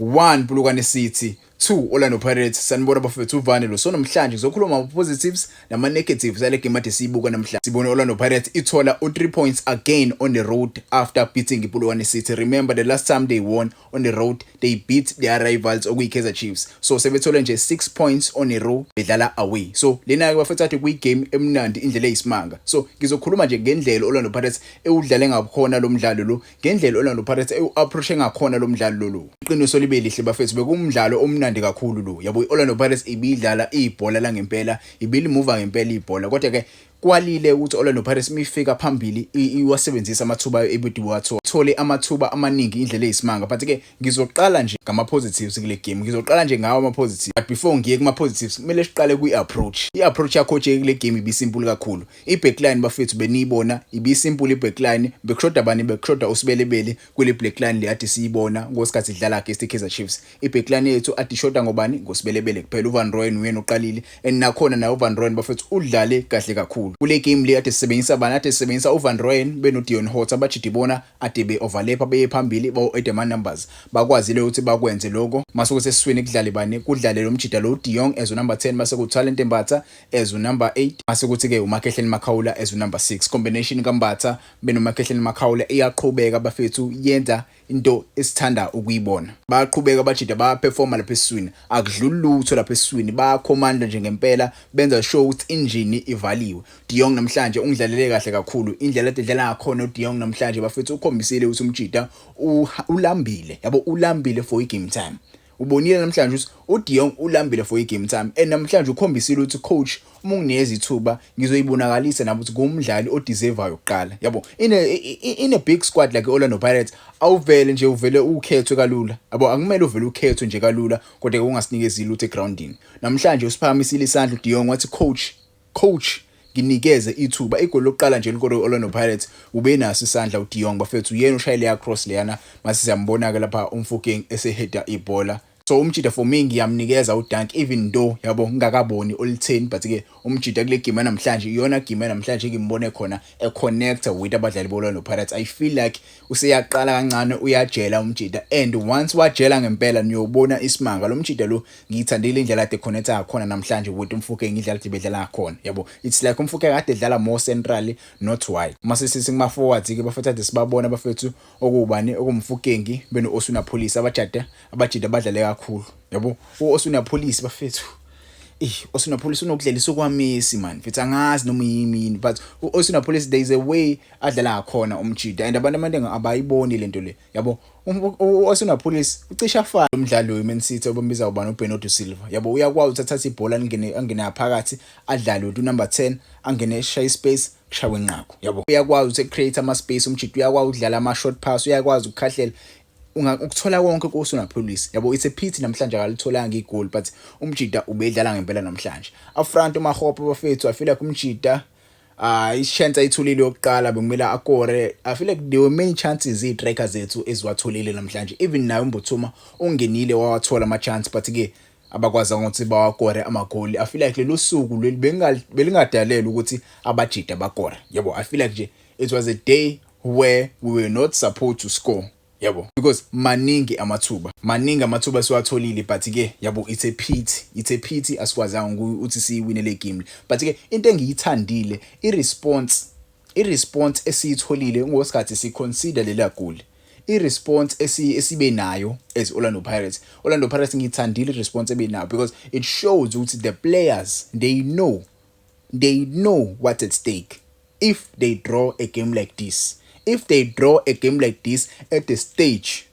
1 Polokwane City, 2 Orlando Pirates. Sanibona bafethu uvane lo. So namhlanje ngizokhuluma ngama-positives nama-negatives ale game ade siyibuka namhlanje. Sibone Orlando Pirates ithola u3 points again on the road after beating Polokwane City. Remember the last time they won on the road, they beat their rivals okuyi-Kaizer Chiefs. So sebethole nje 6 points on a row bedlala away. So lena bafethu athi kuyi-game emnandi indlela eyisimanga. So ngizokhuluma nje ngendlela Orlando Pirates ewudlale ngakhona lo mdlalo lo, ngendlela Orlando Pirates ewu-approach ngakhona lo mdlalo lo. Iqiniso libe lihle bafethu, bekumdlalo omnandi kakhulu lo. Yabo Orlando Pirates ibidlala ibhola la ngempela, ibilimuva ngempela ibhola. Kodwa ke kwalile ukuthi Orlando Pirates mifika phambili iwasebenzisa amathuba ebudi watho, thole amathuba amaningi indlela eyisimanga. But ke ngizoqala nje ngama positives kule game. Ngizoqala nje ngawo ama positives. But before ngiye kuma positives, kumele siqale kwi-approach. I-approach yakho nje kule game ibisimple kakhulu. I-backline bafethu beniyibona ibisimple i-backline, bekushoda bani bekushoda usibelebele kule backline le ade siyibona ngosikhathi idlala against i-Kaizer Chiefs. I-backline yethu ade ishoda ngobani ngosibelebele kuphela. uVan Rooyen uyena oqalile and nakhona nayo uVan Rooyen bafethu udlale kahle kakhulu. Kule game le ade sisebenzisa bani, ade sisebenzisa uVan Rooyen benoDion Hotter bajidi bona ade be-overlap beye phambili ba-8 numbers. Bakwazile ukuthi bakwenze lokho. Mase sesiswini kudlale bani, kudlale lo mjida lo Dion as number 10, mase kuTalent Mbatha as number 8, mase kuthi ke uMakehleni Makhawula as number 6. Combination kaMbatha benoMakehleni Makhawula iyaqhubeka bafethu yenza into esithanda ukuyibona. Bayaqhubeka bajida bayaperforma lapha esiswini, akudluli lutho lapha esiswini, bayakhomanda nje ngempela, benza show ukuthi injini ivaliwe. Dion namhlanje ungidlalele kahle kakhulu. Indlela edlala ngakhona uDion namhlanje bafethu ukhombisile ukuthi umjida ulambile. Yabo ulambile for i-game time. Ubonile namhlanje ukuthi uDion ulambile for i-game time. And namhlanje ukhombisile ukuthi coach uma unginikeza ithuba ngizoyibonakalisa nabo ukuthi ngumdlali odeservayo ukuqala. Yabo in a big squad like Orlando Pirates awuvele nje uvele ukhethwe kalula. Yabo akumele uvele ukhethwe nje kalula kodwa ungasinikezi lutho egroundini. Namhlanje usiphakamisile isandla uDion wathi coach nginikeze ithuba. Igoli lokuqala nje likoro Orlando Pirates ube naso isandla uDion bafethu uyena ushayile ya cross leyana, mase siyambona ke lapha umfukeng eseheda ibhola. So umjida for me ngiyamnikeza uDunk even though yabo ngingakaboni all-10, but ke umjida kule game namhlanje iyona game namhlanje ngimbone khona connecta with abadlali boLorlando Pirates. I feel like useyaqala kancane uyajela umjida, and once wajela ngempela niyobona isimanga lo mjida lo. Ngiyithandile indlela ade connecta ngakhona namhlanje with umfuke ngidlala ade bedlala ngakhona. Yabo it's like umfuke kade edlala more centrally not wide. Mase sithi kuma forwards ke bafethu ade sibabona bafethu okubani okumfukengi beno Osuna Police abajida badlale kakhulu. Yabo uOsuna Police bafethu Osuna Police unokudlelisa kwamesi man mfethu, angazi noma yimini, but uOsuna Police there is a way adlala khona umjida and abantu abaningi abayiboni lento le. Yabo uOsuna Police ucisha afana umdlalo weMan City obambiza ubani uBernardo Silva. Yabo uyakwazi uthatha ibhola angene phakathi adlale with number 10, angene shy space kushawe inqako. Yabo uyakwazi create ama space umjida, uyakwazi ukudlala ama short pass, uyakwazi ukukhahlela ukuthola konke kuOsuna Police. Yabo it's a pity namhlanje akalitholanga igoli, but umjida ubedlala ngempela namhlanje. Afront uMahopo bafethu I feel like umjida ichance ayithulile yokuqala bekumela akore. I feel like there were many chances itracker zethu eziwatholile namhlanje, even nayo uMbuthuma ungenile wawathola ama chance, but ke abakwazi ukuthi bawakore amagoli. I feel like lelo suku belingadalele ukuthi abajida bakore. Yabo I feel like nje it was a day where we were not supposed to score. Yabo because maningi amathuba siwatholile, but ke yabo it's a pity asikwazanga ukuthi siwine le game. But ke into engiyithandile i-response esiyitholile ngosikhathi siconsider lela goal, i-response esibe nayo as Orlando Pirates ngiyithandile i-response ebenayo, because it shows ukuthi the players they know what's at stake if they draw a game like this. If they draw a game like this at the stage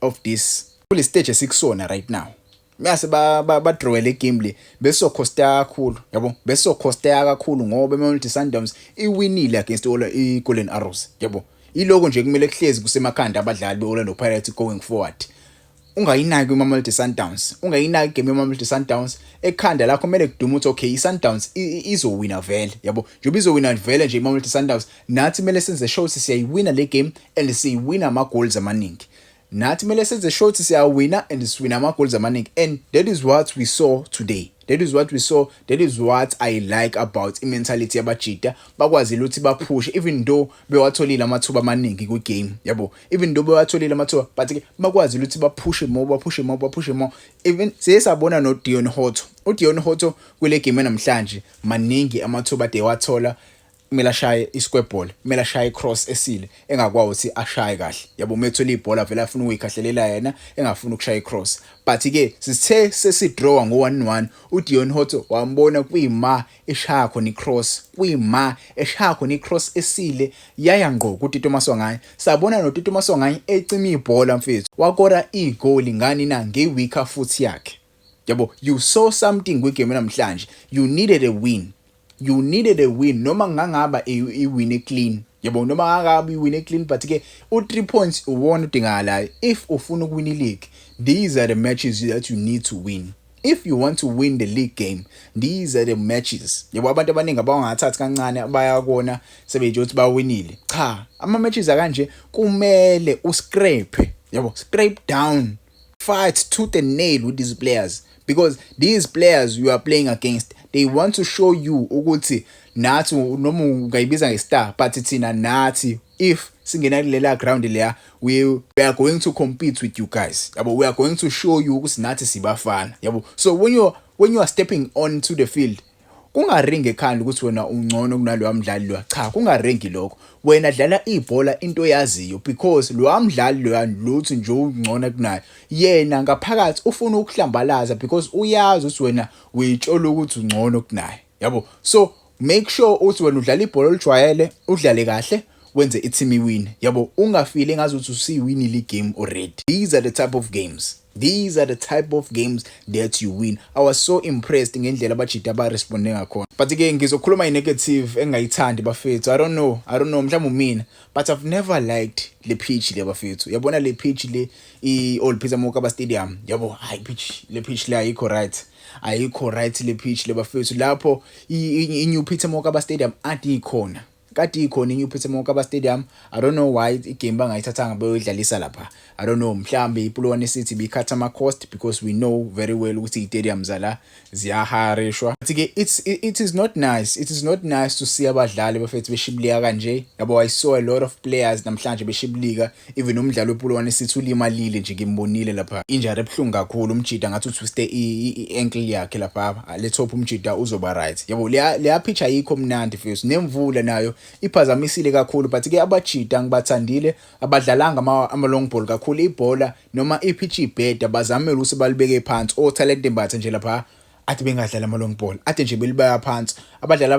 of this, kule stage esikusona right now, mase ba draw le game le besokhosteka kakhulu. Yabo besokhosteka kakhulu ngoba iMamelodi Sundowns iwinile against iGolden Arrows. Yabo iloko nje kumele kuhlezi kusemakhanda abadlali beOrlando Pirates going forward. Ungayinaki iMamelodi Sundowns, ungayinaki game yeMamelodi Sundowns, ekhanda lakho kumele kudume ukuthi okay iSundowns izowina vele. Yabo njoba izowina vele nje iMamelodi Sundowns, nathi kumele senze show siyayiwina le game and siyiwina ama goals amaningi. nathi kumele senze sure ukuthi siyawina and siwina ama-goals amaningi, and that is what we saw today. That is what we saw. That is what I like about i-mentality yabajita. Bakwazile ukuthi baphushe even though bewatholile amathuba amaningi kwi-game, yabo. Even though bewatholile amathuba, but ke bakwazile ukuthi baphushe more. Even siyesabona no Dion Hoto. uDion Hoto kule game namhlanje maningi amathuba ade wathola, kumele ashaye i-square ball, kumele ashaye i-cross esile, engakwazi ukuthi ashaye kahle. Yabo methola ibhola vele afuna ukuyikhahlelela yena, engafuna ukushaya i-cross. But ke sithe sesidraw ngo-1-1, uDion Hoto wambona kuyima eshaya khona i-cross, kuyima eshaya khona i-cross esile yaya ngqo kuTito Maswanganyi. Sabona noTito Maswanganyi ecima ibhola mfethu, wakora igoli ngani na nge-weaker foot yakhe. Yabo, you saw something kwigame namhlanje. You needed a win. You needed a win. Noma ngangaba i-win clean. Yabo, noma ngangaba i-win clean, but ke u3 points uwona udingakalayo if ufuna ukuwina i-league. These are the matches that you need to win. If you want to win the league game, these are the matches. Yabo, abantu abaningi abangathathi kancane bayakona sebeje ukuthi bawinile. Cha, ama-matches akanje kumele uscrape. Yabo, scrape down. Fight tooth and nail with these players, because these players you are playing against, they want to show you ukuthi nathi noma ungayibiza nge-star, but thina nathi if singena kulela ground leya, we are going to compete with you guys. Yabo, we are going to show you ukuthi nathi sibafana. Yabo, so when you are stepping onto the field, kungaringi ekhanda ukuthi wena ungcono kunaloya mdlali lo. Cha, kungaringi lokho. Wena dlala ibhola into yaziyo, because lo mdlali lo lutho nje ungcono kunayo. Yena ngaphakathi ufuna ukuhlambalaza because uyazi ukuthi wena uyitshola ukuthi ungcono kunayo. Yabo, so make sure ukuthi wena udlala ibhola olijwayele, udlale kahle, wenze i-team iwin. Yabo, ungafili ngazi ukuthi usiwinile i-game already. These are the type of games. These are the type of games that you win. I was so impressed ngendlela abajita ba-responde ngakhona. But ke ngizokhuluma i-negative engayithandi bafethu. I don't know mhlawumbe mina, but I've never liked le pitch le bafethu. Yabona le pitch le i-Old Peter Mokaba Stadium. Yabo, hayi pitch, le pitch le ayikho right. Ayikho right le pitch le bafethu. Lapho i-New Peter Mokaba Stadium adi ikhona. Kati ikhona i-New Peter Mokaba Stadium. I don't know why igame bangayithathanga bayodlalisa lapha. I don't know, mhlambe iPulwane City bikhatha ama-cost, because we know very well ukuthi i-stadium zala ziyaharishwa. But ke it is not nice. It is not nice to see abadlali bafethu beshibilika kanje. Yabo, I saw a lot of players namhlanje beshibilika. Even umdlalo wePulwane City ulimalile nje ngimbonile lapha. Injury ebhlungu kakhulu, umjida ngathi utwiste i-ankle yakhe lapha. Let's hope umjida uzoba right. Yabo, leya pitch ayikho mnandi mfethu. Nemvula nayo iphazamisile kakhulu, but ke abajita ngibathandile, abadlalanga ama-long ball kakhulu. Ibhola noma ipitch ibheda bazamela ukuthi balibeke phansi. O talent embatha nje lapha athi bengadlala ama-long ball, ade nje belibeka phansi. Abadlali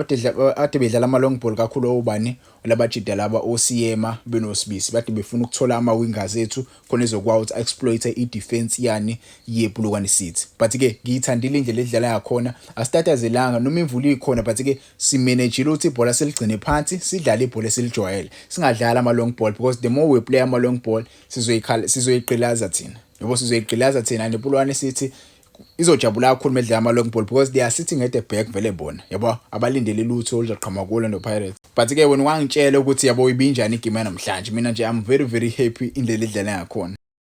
ade bedlala ama-long ball kakhulu obani labajida laba oSiyema benosibisi bade befuna ukuthola ama-wingers ethu khona ezokwazi ukuthi exploit i-defense yani yePulwane City. But ke ngiyithandile indlela edlala yakhona, asitatazelanga noma imvula ikhona, but ke simanagile ukuthi ibhola seligcine phansi, sidlala ibhola selijwayele, singadlala ama-long ball, because the more we play ama-long ball sizoyiqilaza thina. Yabo, sizoyiqilaza thina nePulwane City izojabula kakhulu medlala ama-long ball, because they are sitting at the back vele bona. Yabo, abalindele lutho oluzoqhamuka kulo noPirates. But ke wena wangitshela ukuthi yabo ibinjani igame namhlanje, mina nje I'm very happy indlela edlala yakhona.